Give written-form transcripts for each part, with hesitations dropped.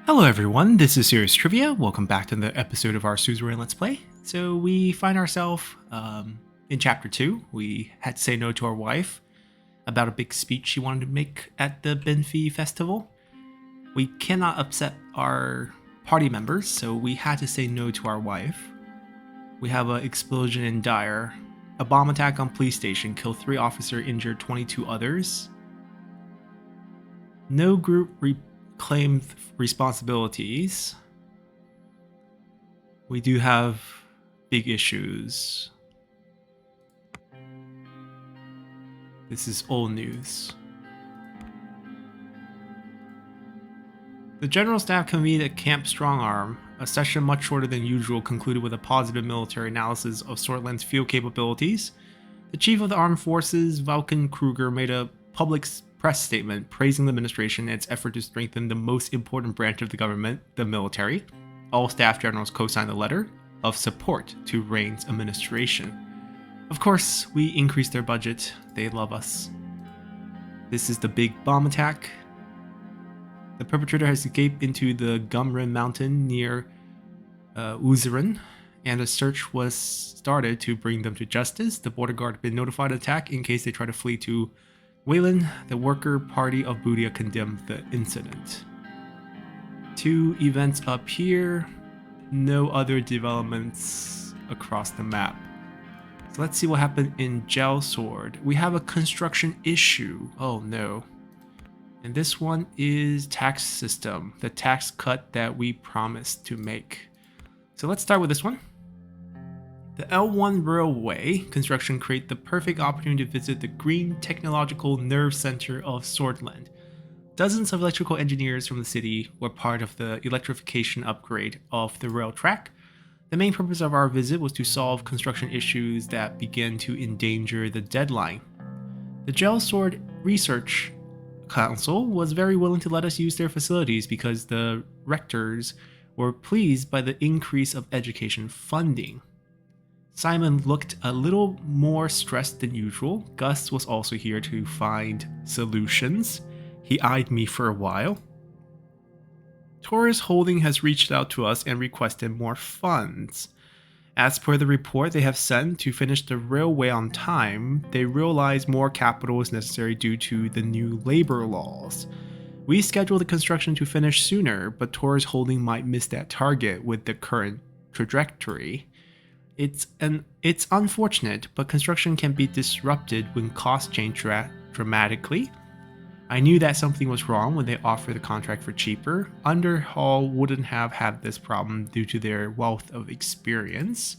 Hello everyone, this is Serious Trivia. Welcome back to the episode of our Suzerain Let's Play. So we find ourselves in Chapter 2. We had to say no to our wife about a big speech she wanted to make at the Benfey Festival. We cannot upset our party members, so we had to say no to our wife. We have an explosion in Dyer. A bomb attack on police station killed 3 officers, injured 22 others. No group claimed responsibilities. We do have big issues. This is old news. The General Staff convened at Camp Strongarm. A session much shorter than usual concluded with a positive military analysis of Sordland's field capabilities. The Chief of the Armed Forces, Vulcan Kruger, made a public press statement praising the administration and its effort to strengthen the most important branch of the government, the military. All staff generals co-signed the letter of support to Rayne's administration. Of course, we increased their budget. They love us. This is the big bomb attack. The perpetrator has escaped into the Gumrin mountain near Suzerain, and a search was started to bring them to justice. The border guard had been notified of attack in case they try to flee to Wayland. The Worker Party of Budia condemned the incident. 2 events up here. No other developments across the map. So let's see what happened in Gelsword. We have a construction issue. Oh no. And this one is tax system, the tax cut that we promised to make. So let's start with this one. The L1 railway construction created the perfect opportunity to visit the green technological nerve center of Sordland. Dozens of electrical engineers from the city were part of the electrification upgrade of the rail track. The main purpose of our visit was to solve construction issues that began to endanger the deadline. The Gelsword Research Council was very willing to let us use their facilities because the rectors were pleased by the increase of education funding. Simon looked a little more stressed than usual. Gus was also here to find solutions. He eyed me for a while. Taurus Holding has reached out to us and requested more funds. As per the report they have sent to finish the railway on time, they realize more capital is necessary due to the new labor laws. We scheduled the construction to finish sooner, but Taurus Holding might miss that target with the current trajectory. It's unfortunate, but construction can be disrupted when costs change dramatically. I knew that something was wrong when they offered the contract for cheaper. Underhaul wouldn't have had this problem due to their wealth of experience.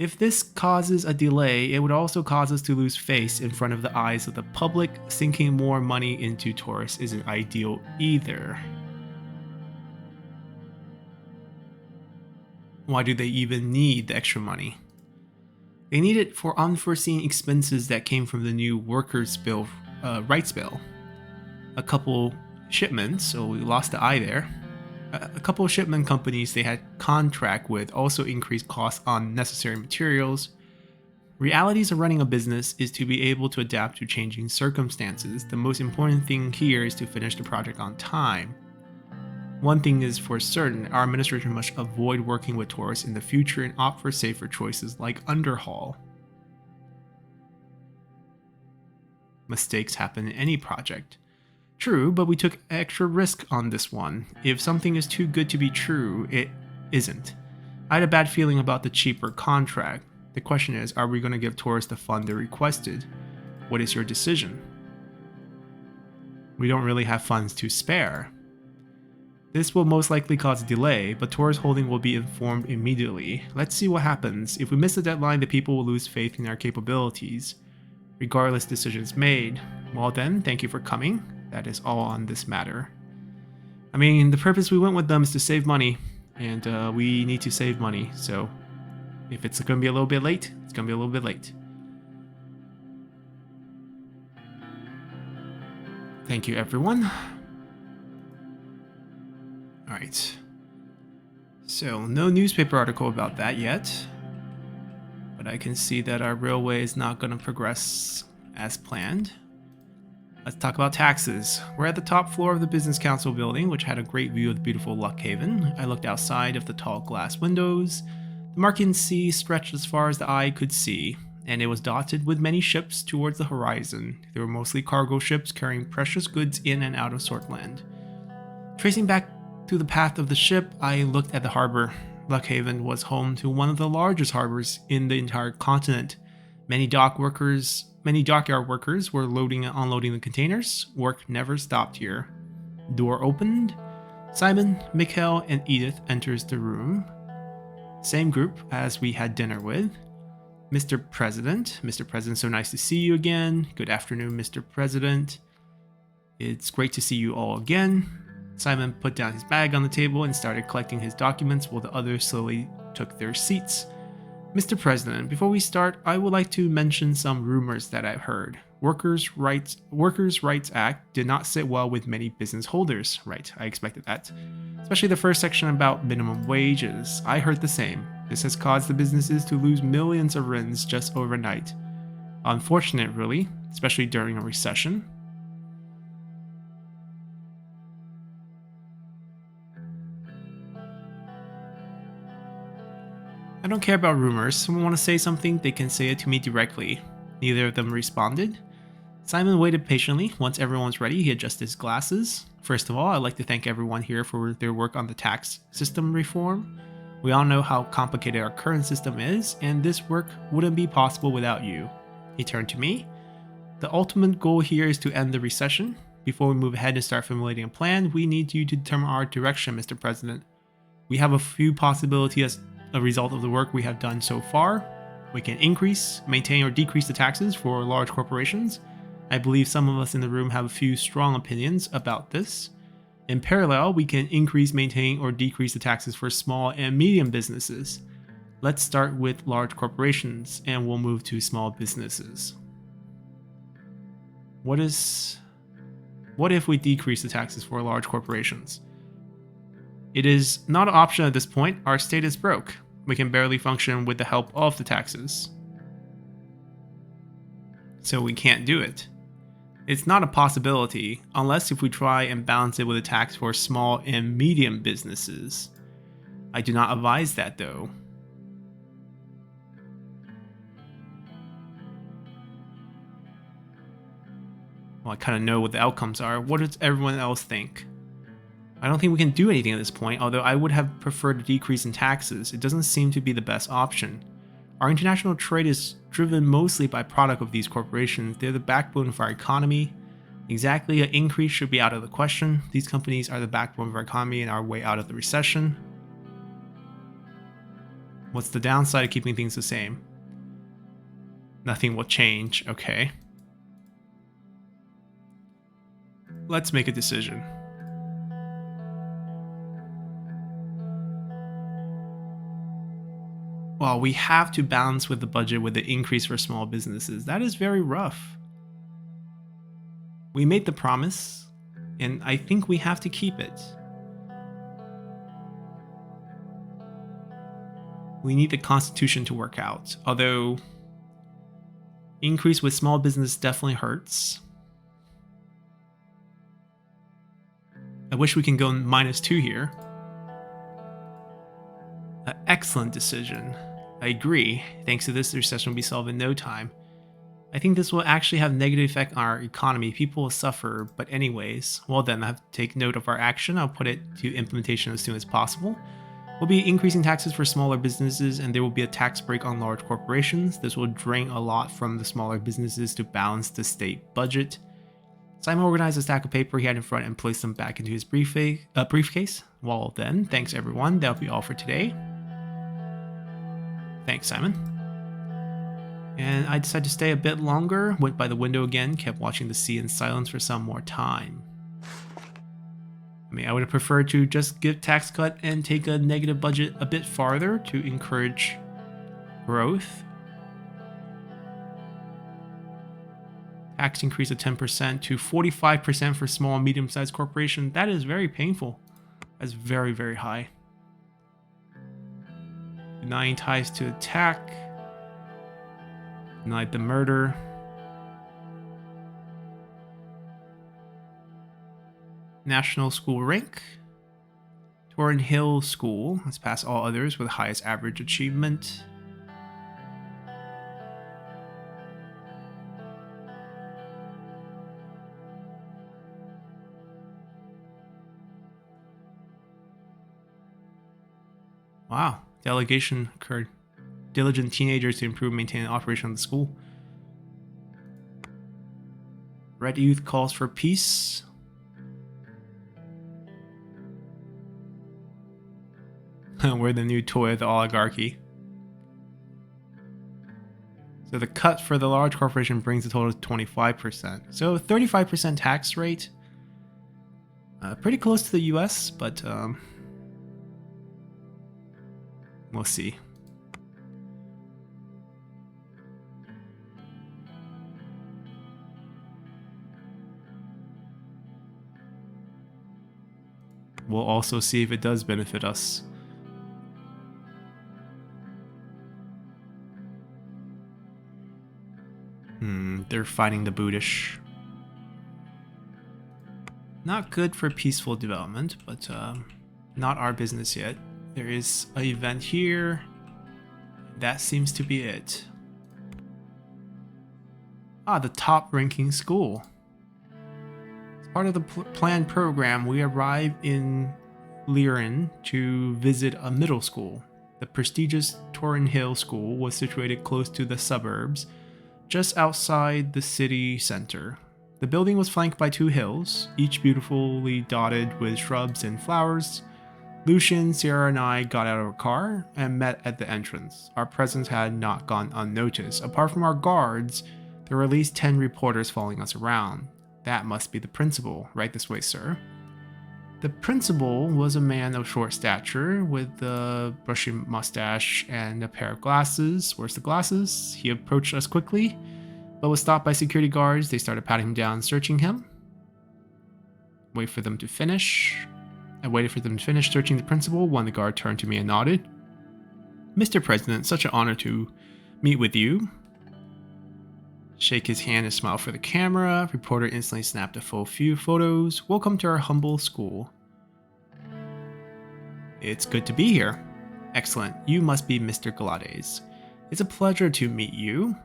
If this causes a delay, it would also cause us to lose face in front of the eyes of the public. Sinking more money into Taurus isn't ideal either. Why do they even need the extra money? They need it for unforeseen expenses that came from the new workers' bill, rights bill. A couple shipments, so we lost the eye there. A couple of shipment companies they had contract with also increased costs on necessary materials. Realities of running a business is to be able to adapt to changing circumstances. The most important thing here is to finish the project on time. One thing is for certain, our administration must avoid working with Taurus in the future and opt for safer choices like underhaul. Mistakes happen in any project. True, but we took extra risk on this one. If something is too good to be true, it isn't. I had a bad feeling about the cheaper contract. The question is, are we going to give Taurus the fund they requested? What is your decision? We don't really have funds to spare. This will most likely cause a delay, but Taurus Holding will be informed immediately. Let's see what happens. If we miss the deadline, the people will lose faith in our capabilities. Regardless decisions made. Well then, thank you for coming. That is all on this matter. I mean, the purpose we went with them is to save money, and we need to save money, so if it's going to be a little bit late, it's going to be a little bit late. Thank you, everyone. Alright. So, no newspaper article about that yet, but I can see that our railway is not going to progress as planned. Let's talk about taxes. We're at the top floor of the Business Council building, which had a great view of the beautiful Luckhaven. I looked outside of the tall glass windows. The Markan Sea stretched as far as the eye could see, and it was dotted with many ships towards the horizon. They were mostly cargo ships carrying precious goods in and out of Sordland. Tracing back through the path of the ship, I looked at the harbor. Luckhaven was home to one of the largest harbors in the entire continent. Many dockyard workers were loading and unloading the containers. Work never stopped here. Door opened. Simon, Mikhail, and Edith enters the room. Same group as we had dinner with. Mr. President, so nice to see you again. Good afternoon, Mr. President. It's great to see you all again. Simon put down his bag on the table and started collecting his documents while the others slowly took their seats. Mr. President, before we start, I would like to mention some rumors that I've heard. Workers' Rights Act did not sit well with many business holders. Right, I expected that. Especially the first section about minimum wages. I heard the same. This has caused the businesses to lose millions of RINs just overnight. Unfortunate, really, especially during a recession. I don't care about rumors. Someone want to say something, they can say it to me directly. Neither of them responded. Simon waited patiently. Once everyone was ready, he adjusted his glasses. First of all, I'd like to thank everyone here for their work on the tax system reform. We all know how complicated our current system is, and this work wouldn't be possible without you. He turned to me. The ultimate goal here is to end the recession. Before we move ahead and start formulating a plan, we need you to determine our direction, Mr. President. We have a few possibilities as a result of the work we have done so far. We can increase, maintain, or decrease the taxes for large corporations. I believe some of us in the room have a few strong opinions about this. In parallel, we can increase, maintain, or decrease the taxes for small and medium businesses. Let's start with large corporations, and we'll move to small businesses. What if we decrease the taxes for large corporations? It is not an option at this point. Our state is broke. We can barely function with the help of the taxes. So we can't do it. It's not a possibility, unless if we try and balance it with a tax for small and medium businesses. I do not advise that though. Well, I kind of know what the outcomes are. What does everyone else think? I don't think we can do anything at this point, although I would have preferred a decrease in taxes. It doesn't seem to be the best option. Our international trade is driven mostly by product of these corporations. They're the backbone of our economy. Exactly, an increase should be out of the question. These companies are the backbone of our economy and our way out of the recession. What's the downside of keeping things the same? Nothing will change, okay. Let's make a decision. Well, we have to balance with the budget with the increase for small businesses. That is very rough. We made the promise, and I think we have to keep it. We need the Constitution to work out, although increase with small business definitely hurts. I wish we can go -2 here. An excellent decision. I agree. Thanks to this, the recession will be solved in no time. I think this will actually have a negative effect on our economy. People will suffer, but anyways, well then, I have to take note of our action. I'll put it to implementation as soon as possible. We'll be increasing taxes for smaller businesses, and there will be a tax break on large corporations. This will drain a lot from the smaller businesses to balance the state budget. Simon organized a stack of paper he had in front and placed them back into his briefcase. Well then, thanks everyone. That'll be all for today. Thanks, Simon. And I decided to stay a bit longer, went by the window again, kept watching the sea in silence for some more time. I mean, I would have preferred to just give tax cut and take a negative budget a bit farther to encourage growth. Tax increase of 10% to 45% for small and medium-sized corporations. That is very painful. That's very, very high. Denying ties to attack. Denied the murder. National School Rank. Torrent Hill School has passed all others with highest average achievement. Wow. Delegation occurred. Diligent teenagers to improve maintaining operation of the school. Red Youth calls for peace. We're the new toy of the oligarchy. So the cut for the large corporation brings the total to 25%. So 35% tax rate. Pretty close to the US, but we'll see. We'll also see if it does benefit us. They're fighting the Buddhish. Not good for peaceful development, but not our business yet. There is an event here. That seems to be it. Ah, the top ranking school. As part of the planned program, we arrive in Rayne to visit a middle school. The prestigious Torrent Hill School was situated close to the suburbs, just outside the city center. The building was flanked by two hills, each beautifully dotted with shrubs and flowers. Lucian, Sierra, and I got out of our car and met at the entrance. Our presence had not gone unnoticed. Apart from our guards, there were at least 10 reporters following us around. That must be the principal. Right this way, sir. The principal was a man of short stature with a brushy mustache and a pair of glasses. Where's the glasses? He approached us quickly, but was stopped by security guards. They started patting him down, searching him. Wait for them to finish. I waited for them to finish searching the principal when the guard turned to me and nodded. Mr. President, such an honor to meet with you. Shake his hand and smile for the camera. Reporter instantly snapped a full few photos. Welcome to our humble school. It's good to be here. Excellent. You must be Mr. Galades. It's a pleasure to meet you.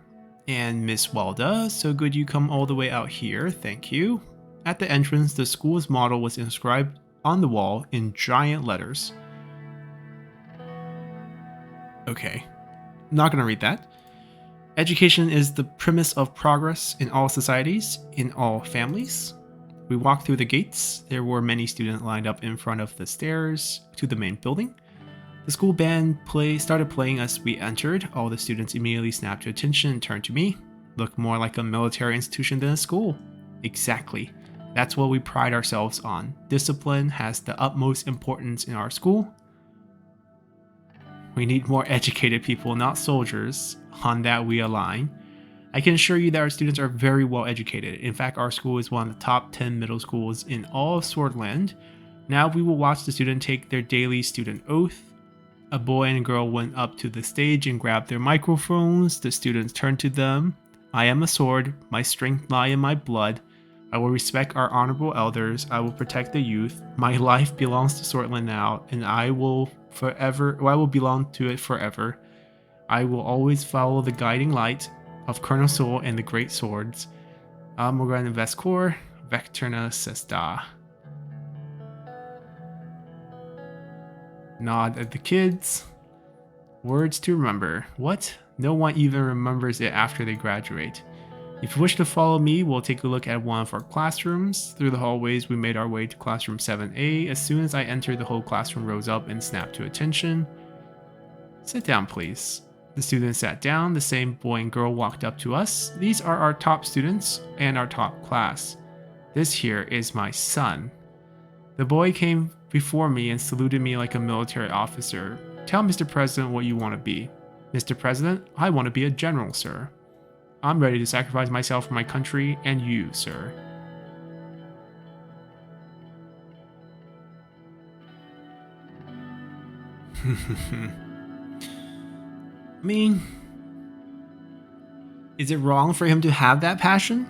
And Miss Walda, so good you come all the way out here. Thank you. At the entrance, the school's motto was inscribed on the wall in giant letters. Okay. I'm not going to read that. Education is the premise of progress in all societies, in all families. We walked through the gates. There were many students lined up in front of the stairs to the main building. The school band started playing as we entered. All the students immediately snapped to attention and turned to me. Looked more like a military institution than a school. Exactly. That's what we pride ourselves on. Discipline has the utmost importance in our school. We need more educated people, not soldiers. On that we align. I can assure you that our students are very well educated. In fact, our school is one of the top 10 middle schools in all of Sordland. Now we will watch the students take their daily student oath. A boy and a girl went up to the stage and grabbed their microphones. The students turned to them. I am a sword. My strength lies in my blood. I will respect our honorable elders. I will protect the youth. My life belongs to Sordland now, and I will belong to it forever. I will always follow the guiding light of Colonel Soul and the great swords. Morgan Vescor, Vectorna Sesta. Nod at the kids. Words to remember. What? No one even remembers it after they graduate. If you wish to follow me, we'll take a look at one of our classrooms. Through the hallways, we made our way to classroom 7A. As soon as I entered, the whole classroom rose up and snapped to attention. Sit down, please. The students sat down. The same boy and girl walked up to us. These are our top students and our top class. This here is my son. The boy came before me and saluted me like a military officer. Tell Mr. President what you want to be. Mr. President, I want to be a general, sir. I'm ready to sacrifice myself for my country and you, sir. I mean, is it wrong for him to have that passion?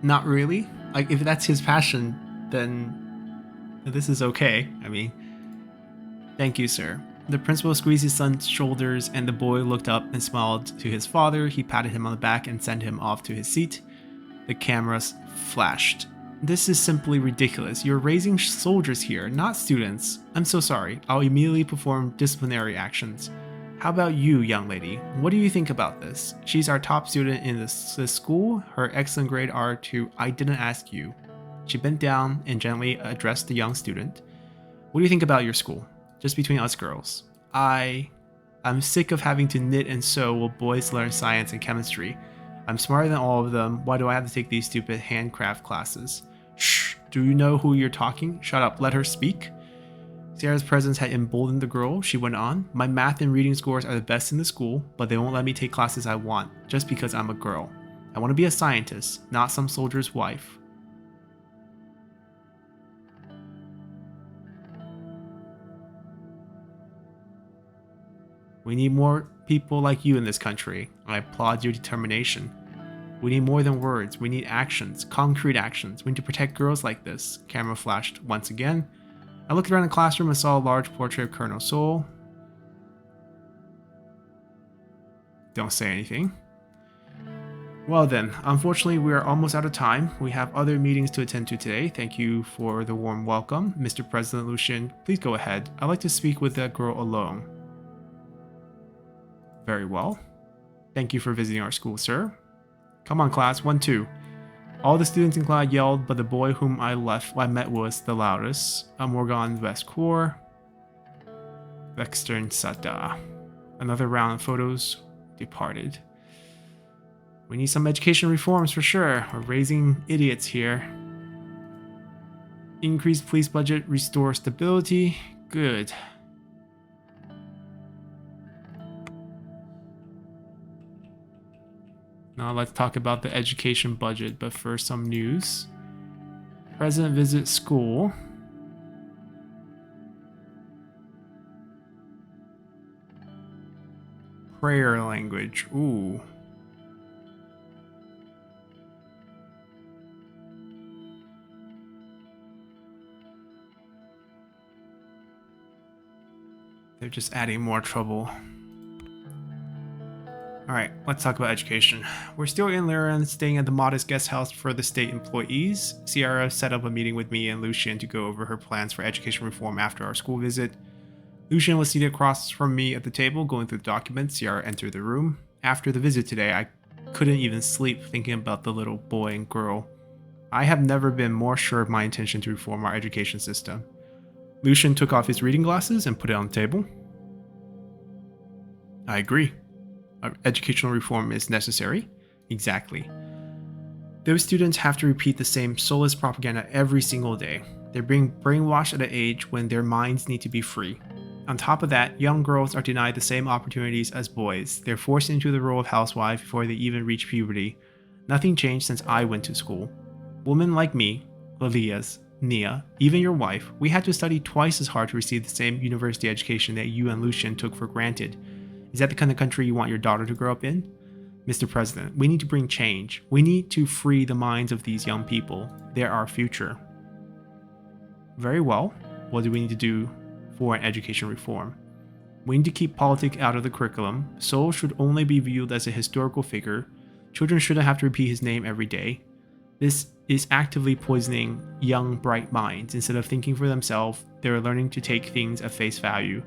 Not really. Like, if that's his passion, then This is okay. I mean, thank you, sir. The principal squeezed his son's shoulders, and the boy looked up and smiled to his father. He patted him on the back and sent him off to his seat. The cameras flashed. This is simply ridiculous. You're raising soldiers here, not students. I'm so sorry. I'll immediately perform disciplinary actions. How about you, young lady? What do you think about this? She's our top student in this school. Her excellent grade are to I didn't ask you. She bent down and gently addressed the young student. What do you think about your school? Just between us girls. I'm sick of having to knit and sew while boys learn science and chemistry. I'm smarter than all of them. Why do I have to take these stupid handcraft classes? Shh! Do you know who you're talking? Shut up. Let her speak. Sierra's presence had emboldened the girl. She went on. My math and reading scores are the best in the school, but they won't let me take classes I want, just because I'm a girl. I want to be a scientist, not some soldier's wife. We need more people like you in this country. I applaud your determination. We need more than words. We need actions, concrete actions. We need to protect girls like this. Camera flashed once again. I looked around the classroom and saw a large portrait of Colonel Sol. Don't say anything. Well then, unfortunately we are almost out of time. We have other meetings to attend to today. Thank you for the warm welcome. Mr. President Lucien, please go ahead. I'd like to speak with that girl alone. Very well. Thank you for visiting our school, sir. Come on, class. 1-2. All the students in class yelled, but the boy whom I met was the loudest. Morgan Westcourt. Western Sata. Another round of photos departed. We need some education reforms for sure. We're raising idiots here. Increase police budget, restore stability. Good. Now let's talk about the education budget, but first some news. President visits school. Prayer language. Ooh. They're just adding more trouble. Alright, let's talk about education. We're still in Lyran, staying at the modest guest house for the state employees. Sierra set up a meeting with me and Lucien to go over her plans for education reform after our school visit. Lucien was seated across from me at the table, going through the documents. Sierra entered the room. After the visit today, I couldn't even sleep thinking about the little boy and girl. I have never been more sure of my intention to reform our education system. Lucien took off his reading glasses and put it on the table. I agree. Educational reform is necessary. Exactly. Those students have to repeat the same soulless propaganda every single day. They're being brainwashed at an age when their minds need to be free. On top of that, young girls are denied the same opportunities as boys. They're forced into the role of housewife before they even reach puberty. Nothing changed since I went to school. Women like me, Lilia's, Nia, even your wife, we had to study twice as hard to receive the same university education that you and Lucien took for granted. Is that the kind of country you want your daughter to grow up in? Mr. President, we need to bring change. We need to free the minds of these young people. They're our future. Very well. What do we need to do for an education reform? We need to keep politics out of the curriculum. Sol should only be viewed as a historical figure. Children shouldn't have to repeat his name every day. This is actively poisoning young, bright minds. Instead of thinking for themselves, they're learning to take things at face value.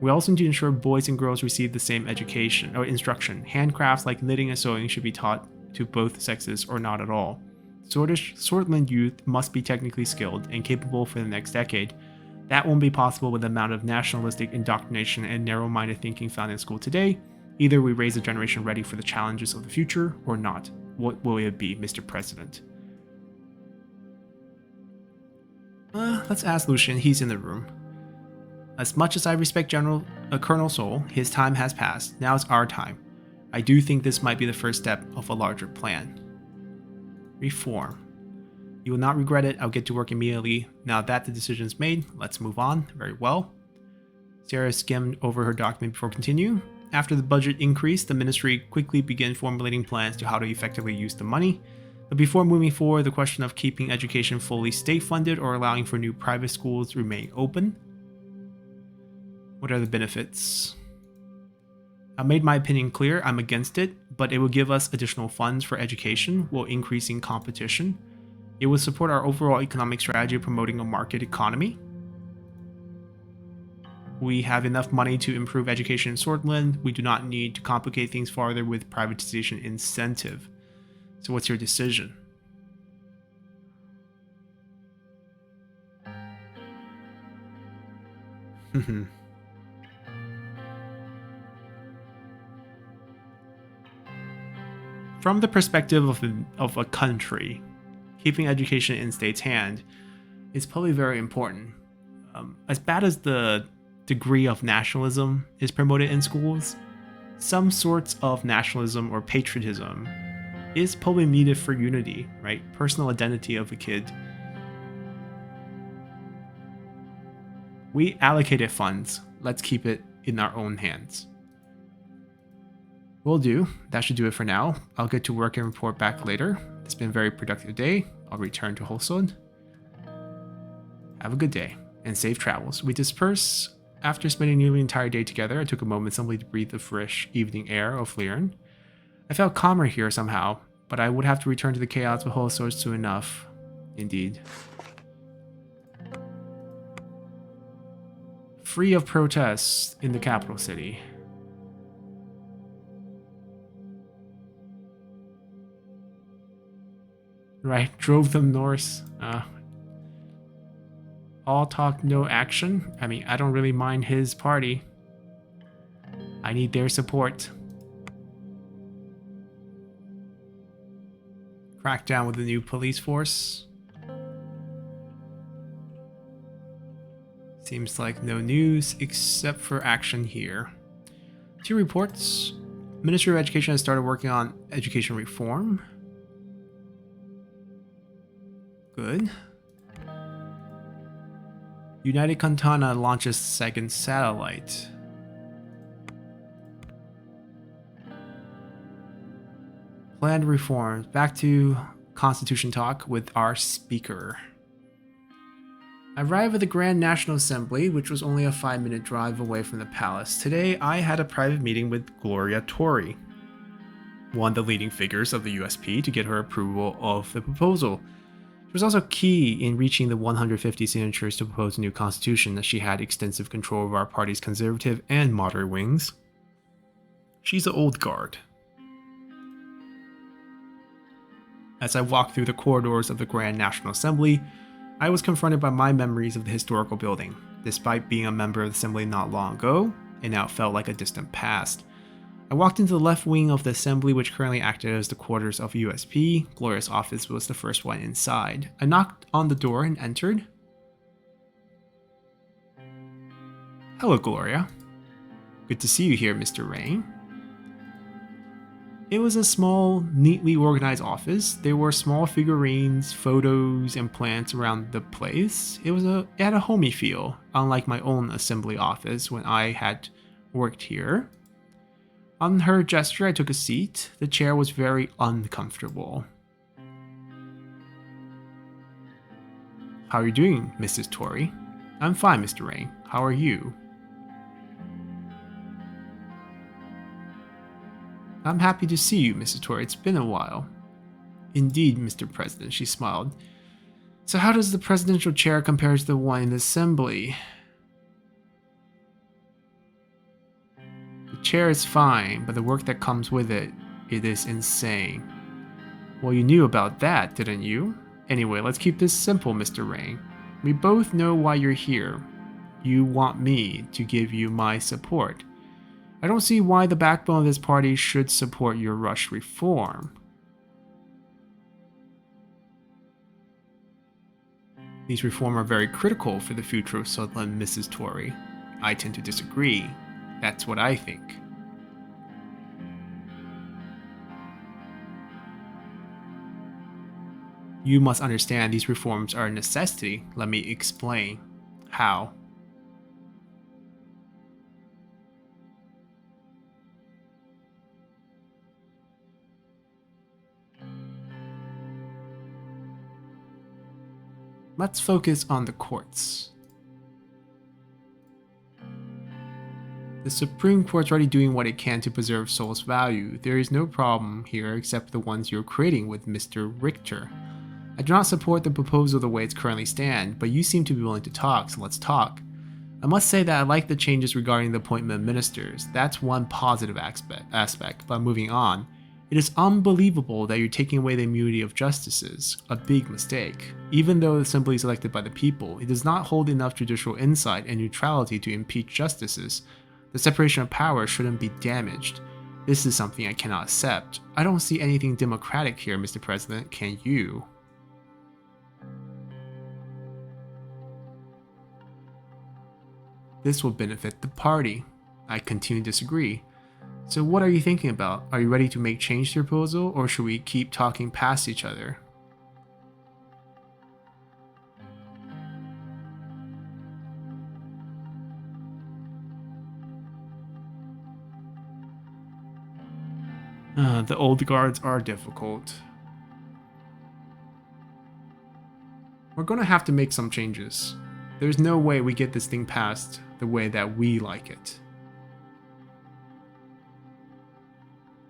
We also need to ensure boys and girls receive the same education or instruction. Handcrafts like knitting and sewing should be taught to both sexes or not at all. Sordland youth must be technically skilled and capable for the next decade. That won't be possible with the amount of nationalistic indoctrination and narrow-minded thinking found in school today. Either we raise a generation ready for the challenges of the future or not. What will it be, Mr. President? Let's ask Lucien. He's in the room. As much as I respect Colonel Sol, his time has passed. Now it's our time. I do think this might be the first step of a larger plan. Reform. You will not regret it. I'll get to work immediately. Now that the decision's made, let's move on. Very well. Sarah skimmed over her document before continuing. After the budget increased, the ministry quickly began formulating plans to how to effectively use the money. But before moving forward, the question of keeping education fully state-funded or allowing for new private schools remain open. What are the benefits? I made my opinion clear, I'm against it, but it will give us additional funds for education while increasing competition. It will support our overall economic strategy of promoting a market economy. We have enough money to improve education in Sordland. We do not need to complicate things farther with privatization incentive. So what's your decision? From the perspective of a country, keeping education in state's hand is probably very important. As bad as the degree of nationalism is promoted in schools, some sorts of nationalism or patriotism is probably needed for unity, right? Personal identity of a kid. We allocated funds. Let's keep it in our own hands. Will do. That should do it for now. I'll get to work and report back later. It's been a very productive day. I'll return to Holsund. Have a good day and safe travels. We disperse. After spending nearly the entire day together, I took a moment simply to breathe the fresh evening air of Liern. I felt calmer here somehow, but I would have to return to the chaos of Holsund soon enough. Indeed. Free of protests in the capital city. Right, drove them north. All talk, no action. I mean, I don't really mind his party. I need their support. Crackdown with the new police force. Seems like no news except for action here. 2 reports. Ministry of Education has started working on education reform. Good. United Cantana launches second satellite. Planned reforms. Back to Constitution talk with our speaker. I arrived at the Grand National Assembly, which was only a 5-minute drive away from the palace. Today, I had a private meeting with Gloria Tori, one of the leading figures of the USP, to get her approval of the proposal. She was also key in reaching the 150 signatures to propose a new constitution, as she had extensive control of our party's conservative and moderate wings. She's the old guard. As I walked through the corridors of the Grand National Assembly, I was confronted by my memories of the historical building. Despite being a member of the Assembly not long ago, it now felt like a distant past. I walked into the left wing of the Assembly, which currently acted as the quarters of USP. Gloria's office was the first one inside. I knocked on the door and entered. Hello, Gloria. Good to see you here, Mr. Rayne. It was a small, neatly organized office. There were small figurines, photos, and plants around the place. It had a homey feel, unlike my own assembly office when I had worked here. On her gesture, I took a seat. The chair was very uncomfortable. How are you doing, Mrs. Tori? I'm fine, Mr. Rayne. How are you? I'm happy to see you, Mrs. Tori. It's been a while. Indeed, Mr. President, she smiled. So how does the presidential chair compare to the one in the Assembly? The chair is fine, but the work that comes with it is insane. Well, you knew about that, didn't you? Anyway, let's keep this simple, Mr. Rayne. We both know why you're here. You want me to give you my support. I don't see why the backbone of this party should support your rush reform. These reforms are very critical for the future of Sordland, Mrs. Tori. I tend to disagree. That's what I think. You must understand these reforms are a necessity. Let me explain. How? let's focus on the courts. The Supreme Court's already doing what it can to preserve Soul's value. There is no problem here except the ones you're creating with Mr. Richter. I do not support the proposal the way it's currently stand, but you seem to be willing to talk, so let's talk. I must say that I like the changes regarding the appointment of ministers. That's one positive aspect, but moving on. It is unbelievable that you're taking away the immunity of justices. A big mistake. Even though the assembly is elected by the people, it does not hold enough judicial insight and neutrality to impeach justices. The separation of power shouldn't be damaged. This is something I cannot accept. I don't see anything democratic here, Mr. President. Can you? This will benefit the party. I continue to disagree. So what are you thinking about? Are you ready to make change to your proposal, or should we keep talking past each other? The old guards are difficult. We're gonna have to make some changes. There's no way we get this thing passed the way that we like it.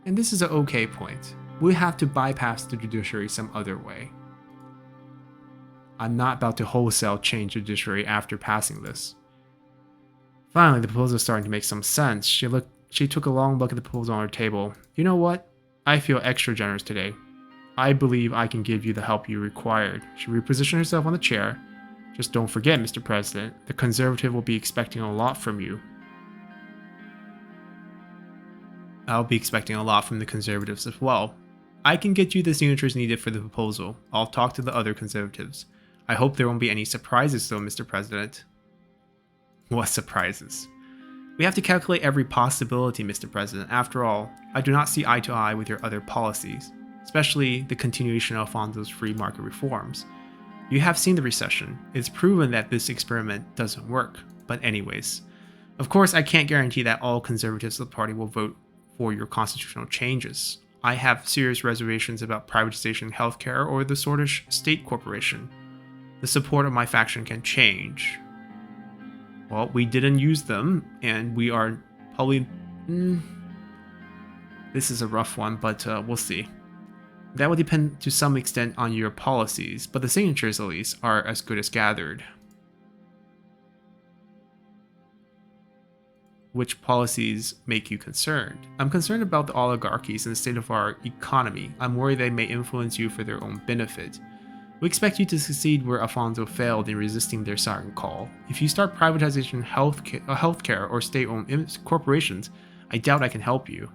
And this is an okay point. We'll have to bypass the judiciary some other way. I'm not about to wholesale change the judiciary after passing this. Finally, the proposal is starting to make some sense. She took a long look at the proposal on her table. You know what? I feel extra generous today. I believe I can give you the help you required. She repositioned herself on the chair. Just don't forget, Mr. President, the Conservative will be expecting a lot from you. I'll be expecting a lot from the Conservatives as well. I can get you the signatures needed for the proposal. I'll talk to the other Conservatives. I hope there won't be any surprises though, Mr. President. What surprises? We have to calculate every possibility, Mr. President. After all, I do not see eye to eye with your other policies, especially the continuation of Alfonso's free market reforms. You have seen the recession. It's proven that this experiment doesn't work. But anyways, of course I can't guarantee that all Conservatives of the party will vote for your constitutional changes. I have serious reservations about privatization of healthcare or the Sordland state corporation. The support of my faction can change. Well, we didn't use them, and we are probably... This is a rough one, but we'll see. That will depend to some extent on your policies, but the signatures at least are as good as gathered. Which policies make you concerned? I'm concerned about the oligarchies and the state of our economy. I'm worried they may influence you for their own benefit. We expect you to succeed where Alfonso failed in resisting their siren call. If you start privatization healthcare or state-owned corporations, I doubt I can help you.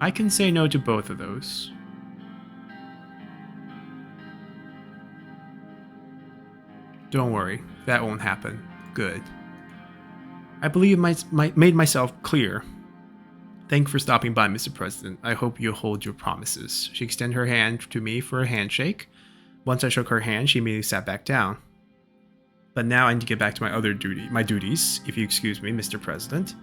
I can say no to both of those. Don't worry, that won't happen. Good. I believe I made myself clear. Thank you for stopping by, Mr. President. I hope you hold your promises. She extended her hand to me for a handshake. Once I shook her hand, she immediately sat back down. But now I need to get back to my duties, if you excuse me, Mr. President.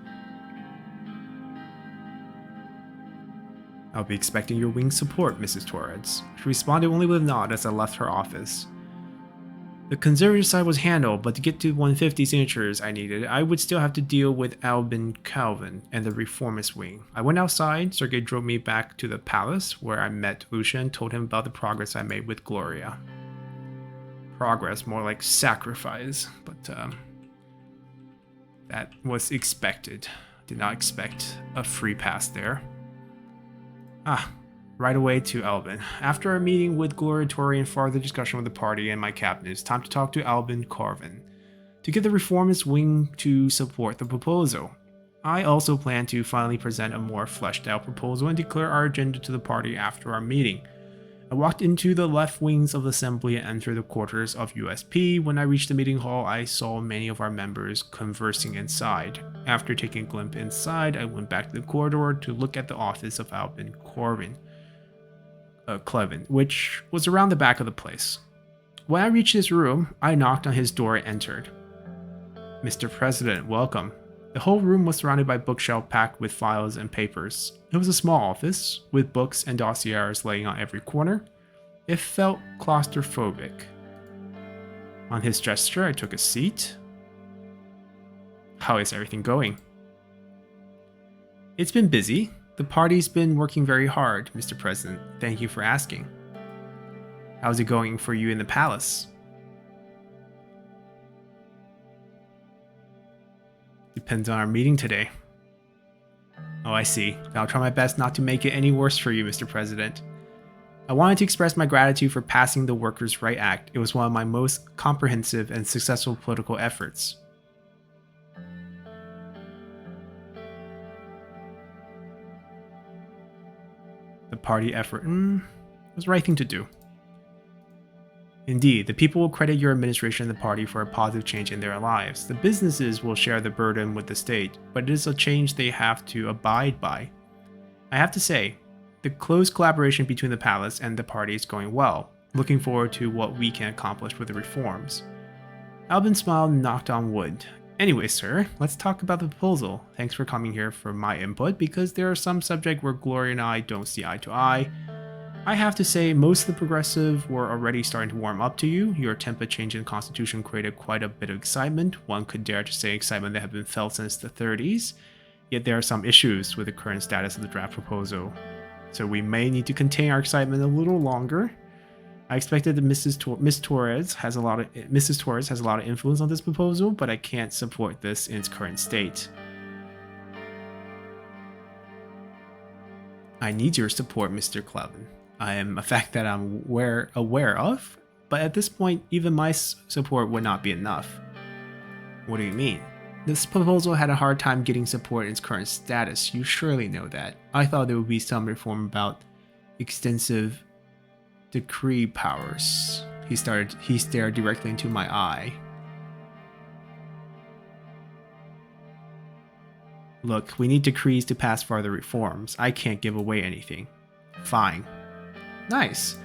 I'll be expecting your winged support, Mrs. Torres. She responded only with a nod as I left her office. The Conservative side was handled, but to get to 150 signatures I needed, I would still have to deal with Albin Calvin and the Reformist wing. I went outside. Sergei drove me back to the palace, where I met Lucia and told him about the progress I made with Gloria. Progress, more like sacrifice, but that was expected. Did not expect a free pass there. Right away to Albin. After a meeting with Gloria Tori and further discussion with the party and my cabinet, it's time to talk to Albin Carvin to get the reformist wing to support the proposal. I also plan to finally present a more fleshed out proposal and declare our agenda to the party after our meeting. I walked into the left wings of the assembly and entered the quarters of USP. When I reached the meeting hall, I saw many of our members conversing inside. After taking a glimpse inside, I went back to the corridor to look at the office of Albin Clevin, which was around the back of the place. When I reached his room, I knocked on his door and entered. Mr. President, welcome. The whole room was surrounded by bookshelves packed with files and papers. It was a small office, with books and dossiers laying on every corner. It felt claustrophobic. On his gesture, I took a seat. How is everything going? It's been busy. The party's been working very hard, Mr. President. Thank you for asking. How's it going for you in the palace? Depends on our meeting today. Oh, I see. I'll try my best not to make it any worse for you, Mr. President. I wanted to express my gratitude for passing the Workers' Right Act. It was one of my most comprehensive and successful political efforts. The party effort was the right thing to do. Indeed, the people will credit your administration and the party for a positive change in their lives. The businesses will share the burden with the state, but it is a change they have to abide by. I have to say, the close collaboration between the palace and the party is going well. Looking forward to what we can accomplish with the reforms. Albin smiled and knocked on wood. Anyway, sir, let's talk about the proposal. Thanks for coming here for my input, because there are some subjects where Gloria and I don't see eye to eye. I have to say, most of the progressive were already starting to warm up to you. Your template change in the Constitution created quite a bit of excitement. One could dare to say excitement that had been felt since the 30s. Yet there are some issues with the current status of the draft proposal. So we may need to contain our excitement a little longer. I expected that Mrs. Torres has a lot of influence on this proposal, but I can't support this in its current state. I need your support, Mr. Clevin. I am a fact that I'm aware of, but at this point, even my support would not be enough. What do you mean? This proposal had a hard time getting support in its current status. You surely know that. I thought there would be some reform about extensive decree powers. He stared directly into my eye. Look, we need decrees to pass further reforms. I can't give away anything. Fine. Nice.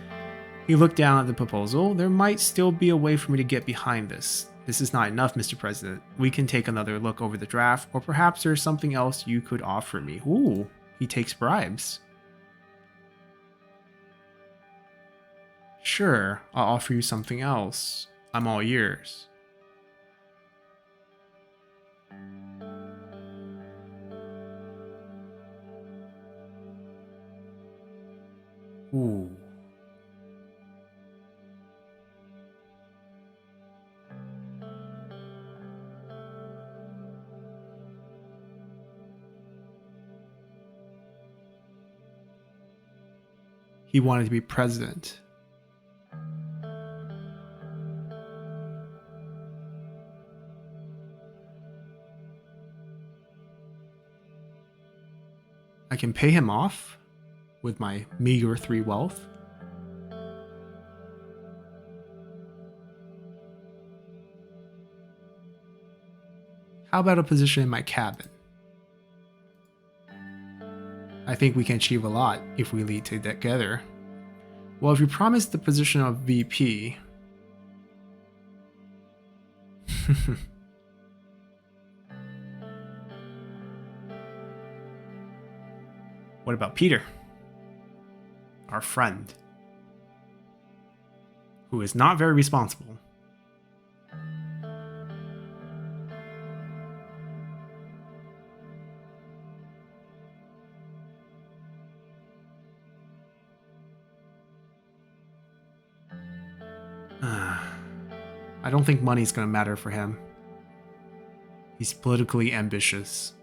He looked down at the proposal. There might still be a way for me to get behind this. This is not enough, Mr. President. We can take another look over the draft, or perhaps there's something else you could offer me. Ooh, he takes bribes. Sure, I'll offer you something else. I'm all ears. Ooh. He wanted to be president. I can pay him off with my meager 3 wealth. How about a position in my cabin? I think we can achieve a lot if we lead together. Well, if you promise the position of VP... What about Peter? Our friend. Who is not very responsible. I don't think money's gonna matter for him. He's politically ambitious.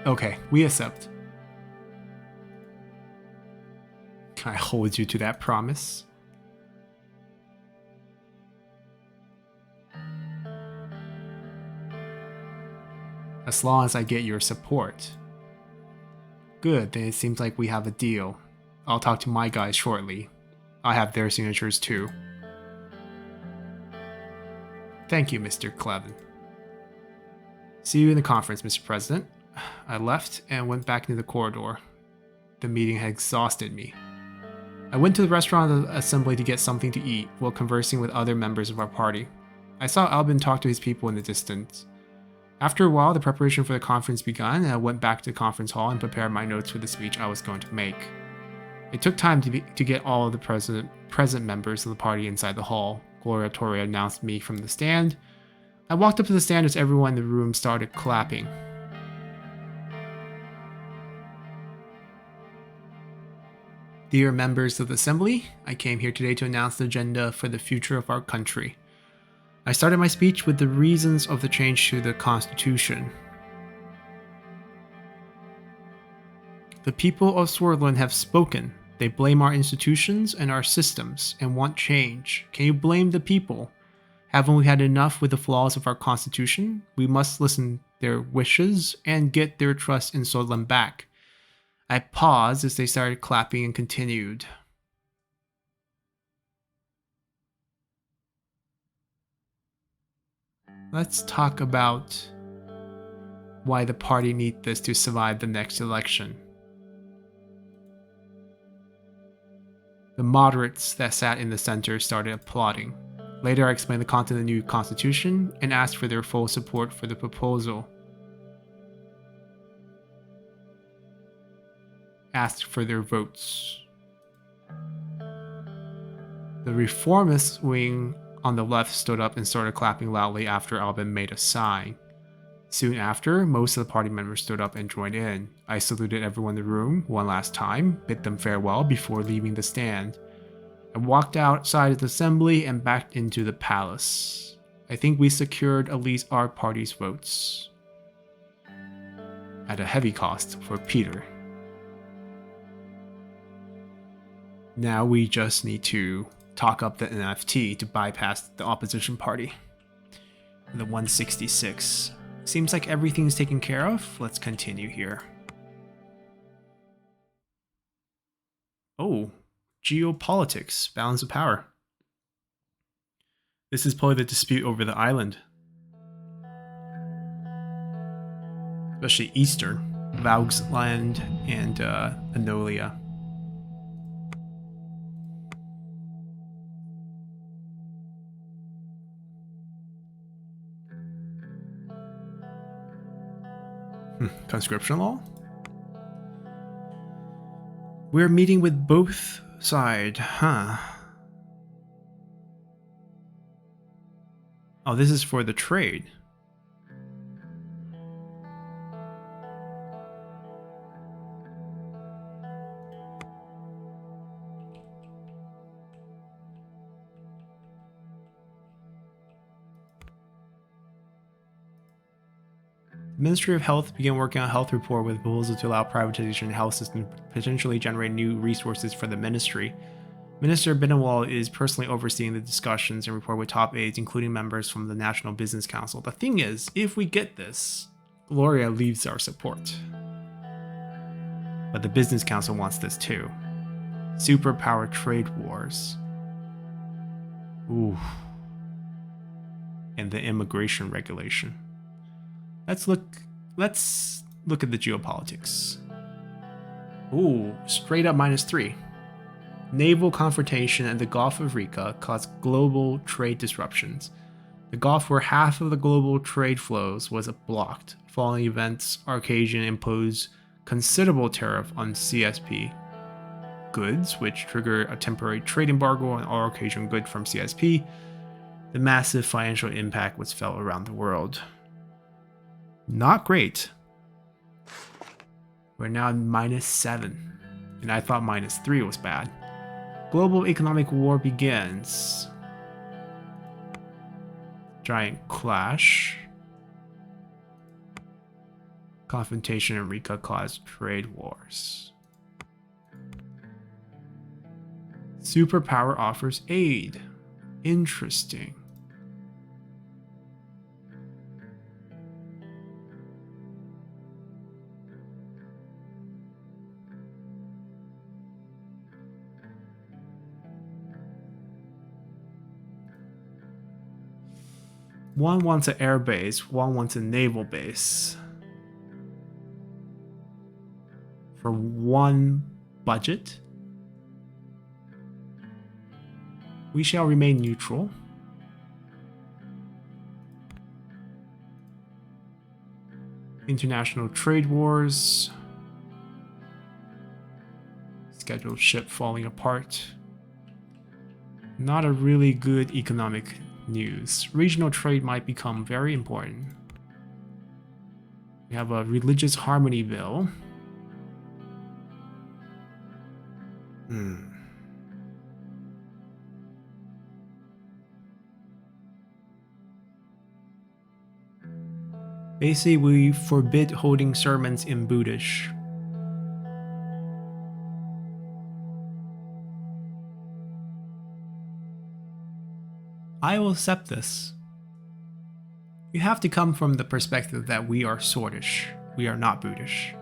Okay, we accept. Can I hold you to that promise? As long as I get your support. Good, then it seems like we have a deal. I'll talk to my guys shortly. I have their signatures too. Thank you, Mr. Clevin. See you in the conference, Mr. President. I left and went back into the corridor. The meeting had exhausted me. I went to the restaurant of the assembly to get something to eat while conversing with other members of our party. I saw Albin talk to his people in the distance. After a while, the preparation for the conference began, and I went back to the conference hall and prepared my notes for the speech I was going to make. It took time to get all of the present members of the party inside the hall. Gloria Torre announced me from the stand. I walked up to the stand as everyone in the room started clapping. Dear members of the assembly, I came here today to announce the agenda for the future of our country. I started my speech with the reasons of the change to the Constitution. The people of Sordland have spoken. They blame our institutions and our systems and want change. Can you blame the people? Haven't we had enough with the flaws of our Constitution? We must listen to their wishes and get their trust in Sordland back. I paused as they started clapping and continued. Let's talk about why the party needs this to survive the next election. The moderates that sat in the center started applauding. Later, I explained the content of the new constitution and asked for their full support for the proposal. Asked for their votes. The reformist wing on the left stood up and started clapping loudly after Albin made a sign. Soon after, most of the party members stood up and joined in. I saluted everyone in the room one last time, bid them farewell before leaving the stand. I walked outside of the assembly and back into the palace. I think we secured at least our party's votes. At a heavy cost for Petr. Now we just need to talk up the NFT to bypass the opposition party. The 166. Seems like everything's taken care of. Let's continue here. Oh, geopolitics, balance of power. This is probably the dispute over the island. Especially Eastern, Vauxland and Anolia. Conscription law? We're meeting with both sides, huh? Oh, this is for the trade. The Ministry of Health began working on a health report with a proposal to allow privatization of the health system to potentially generate new resources for the ministry. Minister Benawal is personally overseeing the discussions and report with top aides, including members from the National Business Council. The thing is, if we get this, Gloria leaves our support. But the Business Council wants this too. Superpower trade wars. Ooh. And the immigration regulation. Let's look at the geopolitics. Ooh, straight up -3. Naval confrontation at the Gulf of Rica caused global trade disruptions. The Gulf, where half of the global trade flows, was blocked. Following events, Arcasian imposed considerable tariff on CSP goods, which triggered a temporary trade embargo on all Arcasian goods from CSP. The massive financial impact was felt around the world. Not great. We're now at -7, and I thought -3 was bad. Global economic war begins. Giant clash. Confrontation in Rica caused trade wars. Superpower offers aid. Interesting. One wants an air base, one wants a naval base. For one budget, we shall remain neutral. International trade wars. Scheduled ship falling apart. Not a really good economic news. Regional trade might become very important. We have a religious harmony bill. Basically, we forbid holding sermons in Buddhist. I will accept this. You have to come from the perspective that we are Swordish. We are not Buddhist.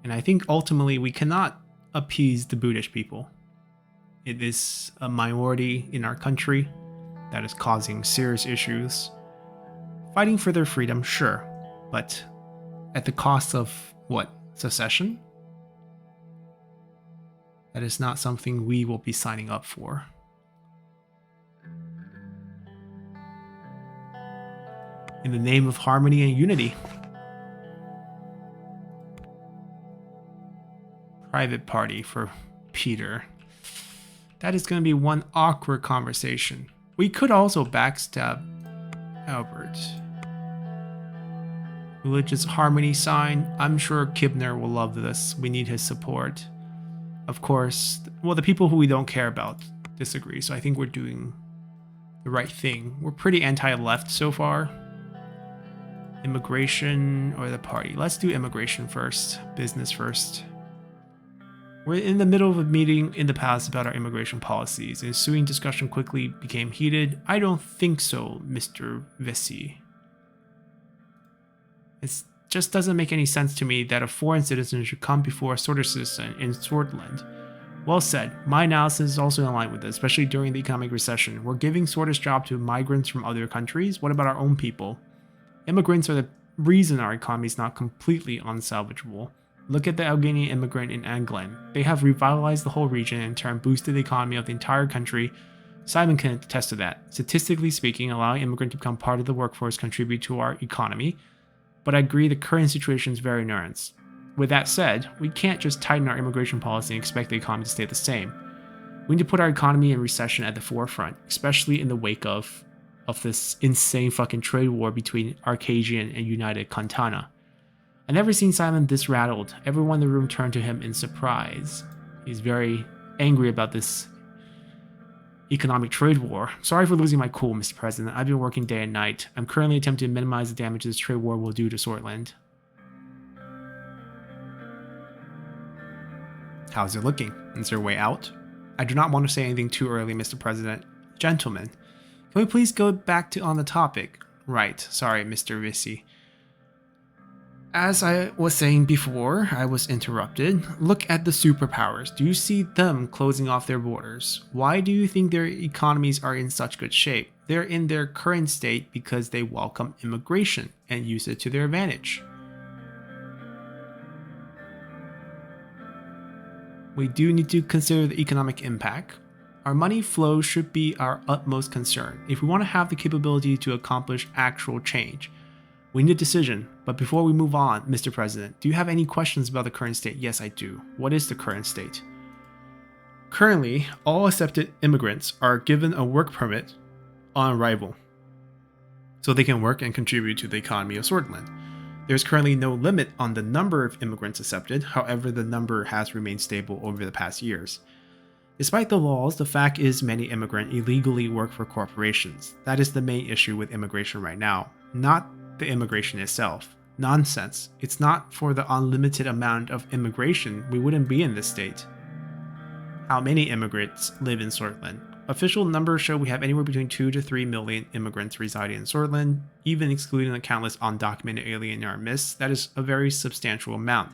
And I think ultimately we cannot appease the Buddhist people. It is a minority in our country that is causing serious issues. Fighting for their freedom, sure, but at the cost of what? Secession? That is not something we will be signing up for. In the name of harmony and unity. Private party for Peter. That is going to be one awkward conversation. We could also backstab Albert. Religious harmony sign. I'm sure Kibner will love this. We need his support. Of course, well, the people who we don't care about disagree, so I think we're doing the right thing. We're pretty anti-left so far. Immigration or the party? Let's do immigration first. Business first. We're in the middle of a meeting in the past about our immigration policies. The ensuing discussion quickly became heated. I don't think so, Mr. Vesey. It just doesn't make any sense to me that a foreign citizen should come before a Swedish citizen in Sordland. Well said. My analysis is also in line with this, especially during the economic recession. We're giving Swedish jobs to migrants from other countries. What about our own people? Immigrants are the reason our economy is not completely unsalvageable. Look at the Albanian immigrant in Anglen. They have revitalized the whole region and in turn boosted the economy of the entire country. Simon can attest to that. Statistically speaking, allowing immigrants to become part of the workforce contribute to our economy. But I agree the current situation is very nuanced. With that said, we can't just tighten our immigration policy and expect the economy to stay the same. We need to put our economy and recession at the forefront, especially in the wake of this insane fucking trade war between Arcadian and United Cantana. I've never seen Simon this rattled. Everyone in the room turned to him in surprise. He's very angry about this economic trade war. Sorry for losing my cool, Mr. President. I've been working day and night. I'm currently attempting to minimize the damage this trade war will do to Sordland. How's it looking? Is there a way out? I do not want to say anything too early, Mr. President. Gentlemen, can we please go back to on the topic? Right, sorry, Mr. Vesey. As I was saying before, I was interrupted. Look at the superpowers. Do you see them closing off their borders? Why do you think their economies are in such good shape? They're in their current state because they welcome immigration and use it to their advantage. We do need to consider the economic impact. Our money flow should be our utmost concern if we want to have the capability to accomplish actual change. We need a decision, but before we move on, Mr. President, do you have any questions about the current state? Yes, I do. What is the current state? Currently, all accepted immigrants are given a work permit on arrival, so they can work and contribute to the economy of Sordland. There's currently no limit on the number of immigrants accepted, however, the number has remained stable over the past years. Despite the laws, the fact is many immigrants illegally work for corporations. That is the main issue with immigration right now, not the immigration itself. Nonsense. It's not for the unlimited amount of immigration, we wouldn't be in this state. How many immigrants live in Sordland? Official numbers show we have anywhere between 2 to 3 million immigrants residing in Sordland, even excluding the countless undocumented alien in our midst. That is a very substantial amount.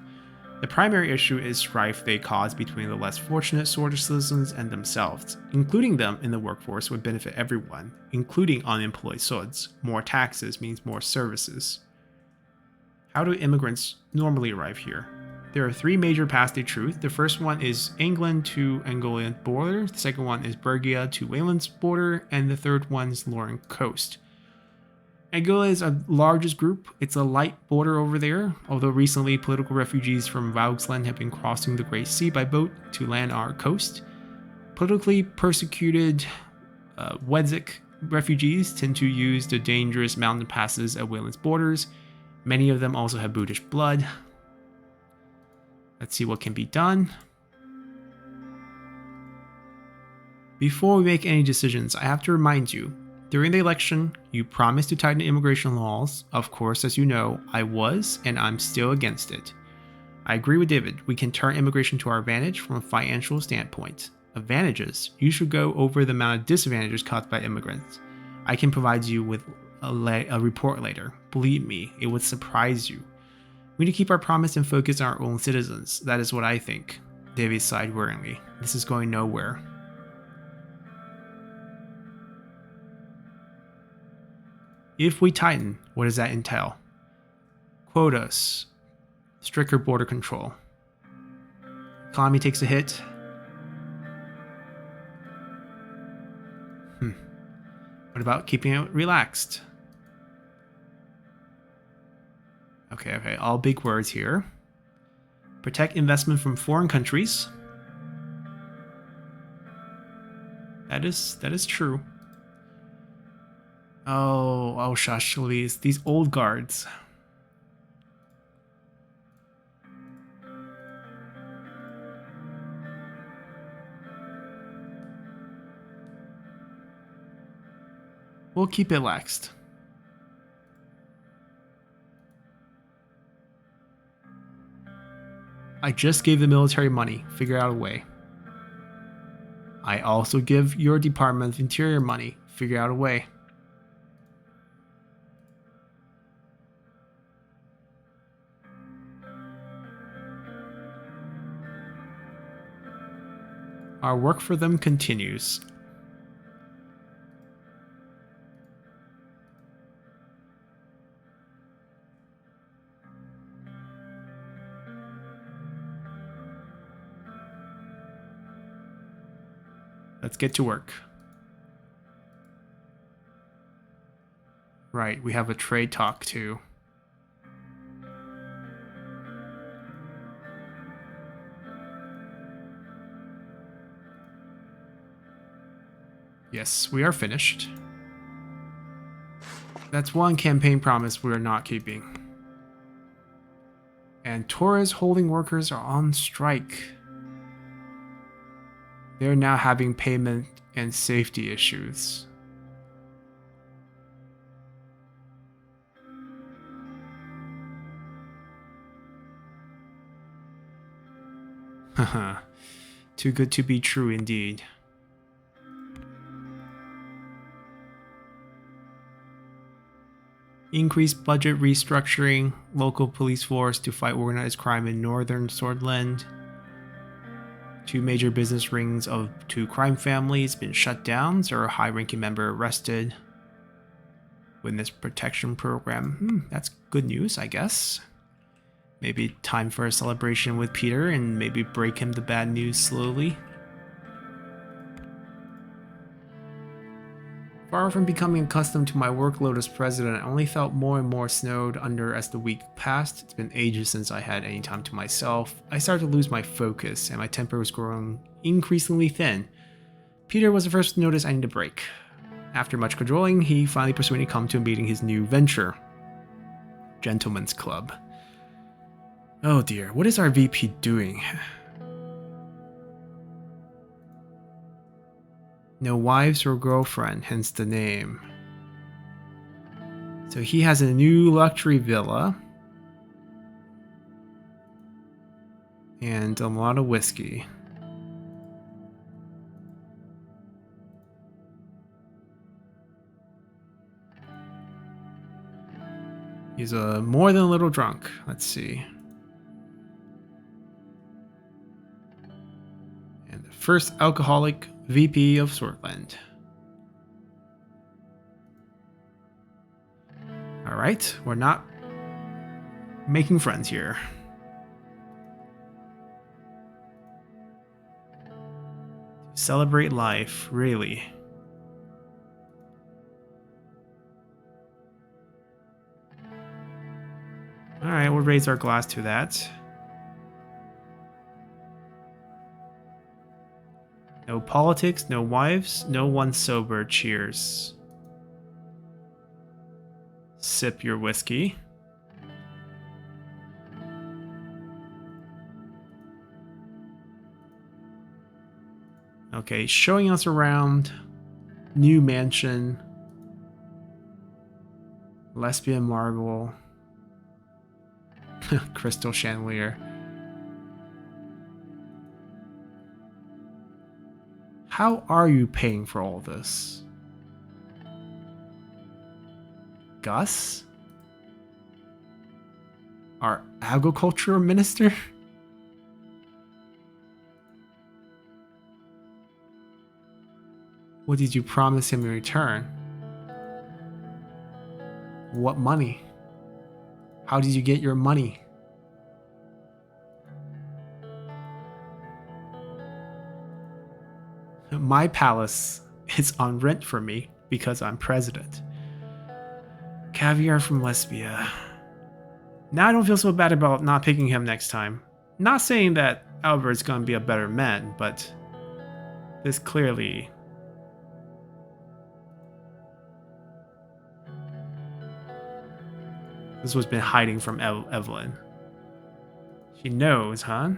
The primary issue is strife they cause between the less fortunate Sword citizens and themselves. Including them in the workforce would benefit everyone, including unemployed Swords. More taxes means more services. How do immigrants normally arrive here? There are 3 major paths to truth. The first one is England to Angolian border, the second one is Bergia to Wayland's border, and the third one is Lauren Coast. Angola is our largest group. It's a light border over there, although recently political refugees from Vauxland have been crossing the Great Sea by boat to land our coast. Politically persecuted Wedzik refugees tend to use the dangerous mountain passes at Wayland's borders. Many of them also have British blood. Let's see what can be done. Before we make any decisions, I have to remind you, during the election, you promised to tighten immigration laws. Of course, as you know, I was, and I'm still against it. I agree with David, we can turn immigration to our advantage from a financial standpoint. Advantages, you should go over the amount of disadvantages caused by immigrants. I can provide you with a report later. Believe me, it would surprise you. We need to keep our promise and focus on our own citizens. That is what I think. David sighed worryingly. This is going nowhere. If we tighten, what does that entail? Quotas. Stricter border control. Economy takes a hit. What about keeping it relaxed? Okay, all big words here. Protect investment from foreign countries. That is true. Oh, shush, please. These old guards. We'll keep it laxed. I just gave the military money. Figure out a way. I also give your Department of Interior money. Figure out a way. Our work for them continues. Let's get to work. Right, we have a trade talk too. Yes, we are finished. That's one campaign promise we are not keeping. And Torres holding workers are on strike. They're now having payment and safety issues. Haha, too good to be true indeed. Increased budget restructuring, local police force to fight organized crime in northern Sordland. 2 major business rings of 2 crime families been shut down, so a high-ranking member arrested. Witness protection program. That's good news, I guess. Maybe time for a celebration with Peter and maybe break him the bad news slowly. Far from becoming accustomed to my workload as president, I only felt more and more snowed under as the week passed. It's been ages since I had any time to myself. I started to lose my focus, and my temper was growing increasingly thin. Peter was the first to notice I needed a break. After much cajoling, he finally persuaded me to come to a meeting his new venture. Gentleman's Club. Oh dear, what is our VP doing? No wives or girlfriend, hence the name. So he has a new luxury villa. And a lot of whiskey. He's more than a little drunk. Let's see. First alcoholic VP of Sordland. Alright, we're not making friends here. Celebrate life, really. Alright, we'll raise our glass to that. No politics, no wives, no one sober. Cheers. Sip your whiskey. Okay, showing us around. New mansion. Lesbian marble. Crystal chandelier. How are you paying for all this? Gus? Our agriculture minister? What did you promise him in return? What money? How did you get your money? My palace is on rent for me because I'm president. Caviar from Lesbia. Now I don't feel so bad about not picking him next time. Not saying that Albert's gonna be a better man, but this clearly... This was been hiding from Evelyn. She knows, huh?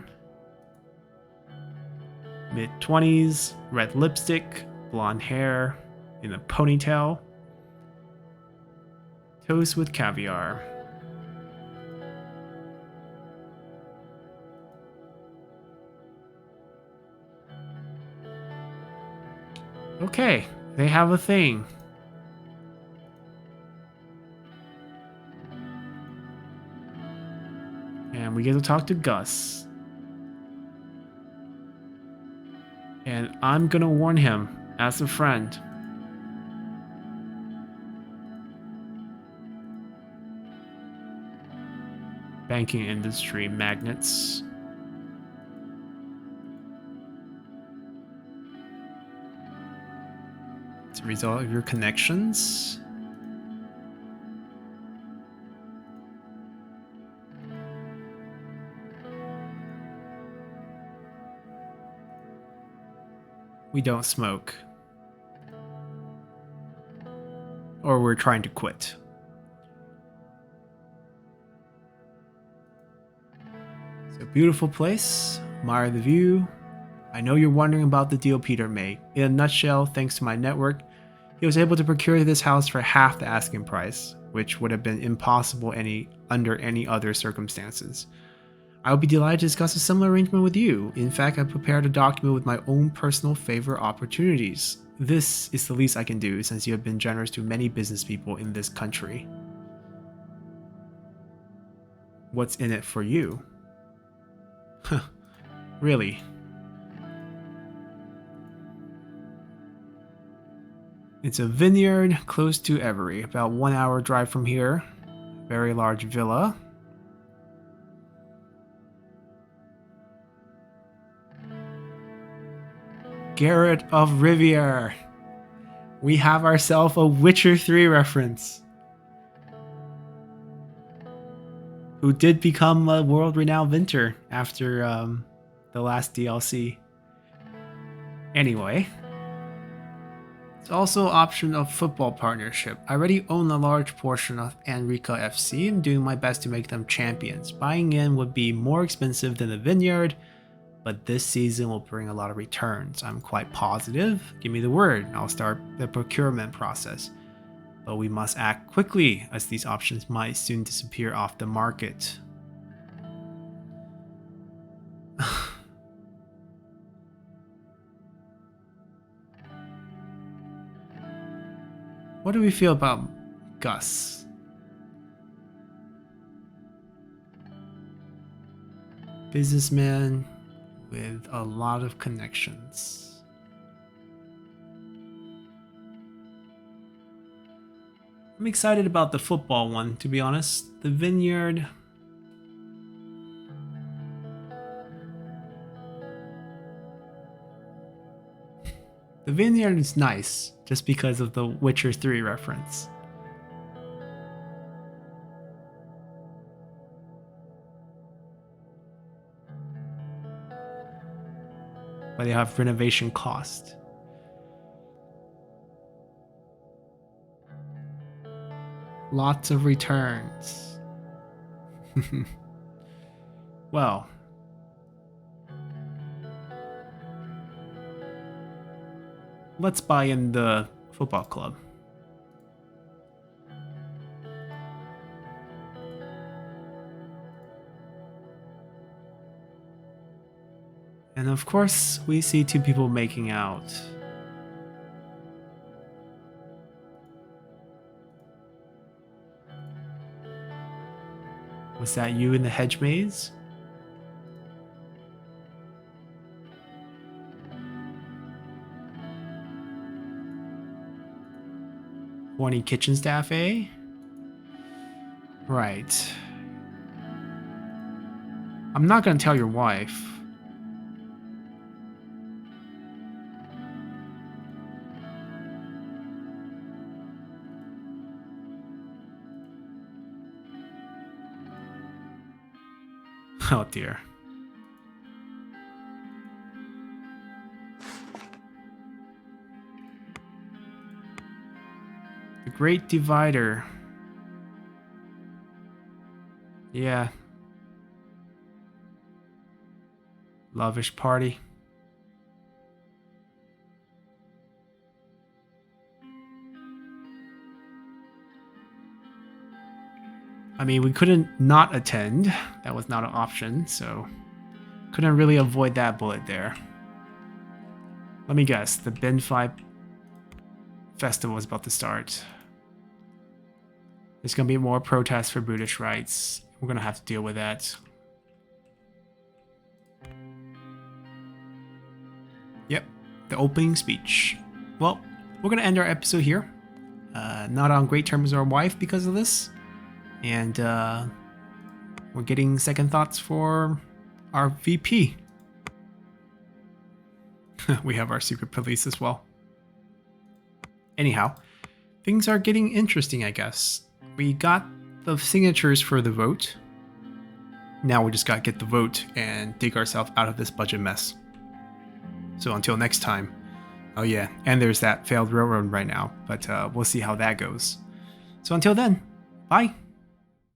Mid-20s, red lipstick, blonde hair, in a ponytail. Toast with caviar. Okay, they have a thing. And we get to talk to Gus. And I'm gonna warn him as a friend. Banking industry magnates. As a result of your connections. We don't smoke. Or we're trying to quit. It's a beautiful place. Admire the view. I know you're wondering about the deal Peter made. In a nutshell, thanks to my network, he was able to procure this house for half the asking price, which would have been impossible under any other circumstances. I would be delighted to discuss a similar arrangement with you. In fact, I prepared a document with my own personal favor opportunities. This is the least I can do since you have been generous to many business people in this country. What's in it for you? Huh, really? It's a vineyard close to Every, about 1 hour drive from here. Very large villa. Garrett of Riviere. We have ourselves a Witcher 3 reference. Who did become a world-renowned vintner after the last DLC. Anyway. It's also an option of football partnership. I already own a large portion of Enrica FC and doing my best to make them champions. Buying in would be more expensive than the vineyard, but this season will bring a lot of returns. I'm quite positive. Give me the word, and I'll start the procurement process. But we must act quickly, as these options might soon disappear off the market. What do we feel about Gus? Businessman, with a lot of connections. I'm excited about the football one, to be honest. The vineyard... The vineyard is nice, just because of the Witcher 3 reference. But they have renovation cost. Lots of returns. Well. Let's buy in the football club. And of course, we see two people making out. Was that you in the hedge maze? Wanting kitchen staff, eh? Right. I'm not gonna tell your wife. Oh dear. The Great Divider. Yeah. Lavish party. I mean, we couldn't not attend. That was not an option, so couldn't really avoid that bullet there. Let me guess, the Ben 5 festival is about to start. There's going to be more protests for British rights. We're going to have to deal with that. Yep, the opening speech. Well, we're going to end our episode here. Not on great terms with our wife because of this. And we're getting second thoughts for our VP. We have our secret police as well. Anyhow, things are getting interesting, I guess. We got the signatures for the vote. Now we just gotta get the vote and dig ourselves out of this budget mess. So until next time. Oh yeah, and there's that failed railroad right now, but we'll see how that goes. So until then, bye.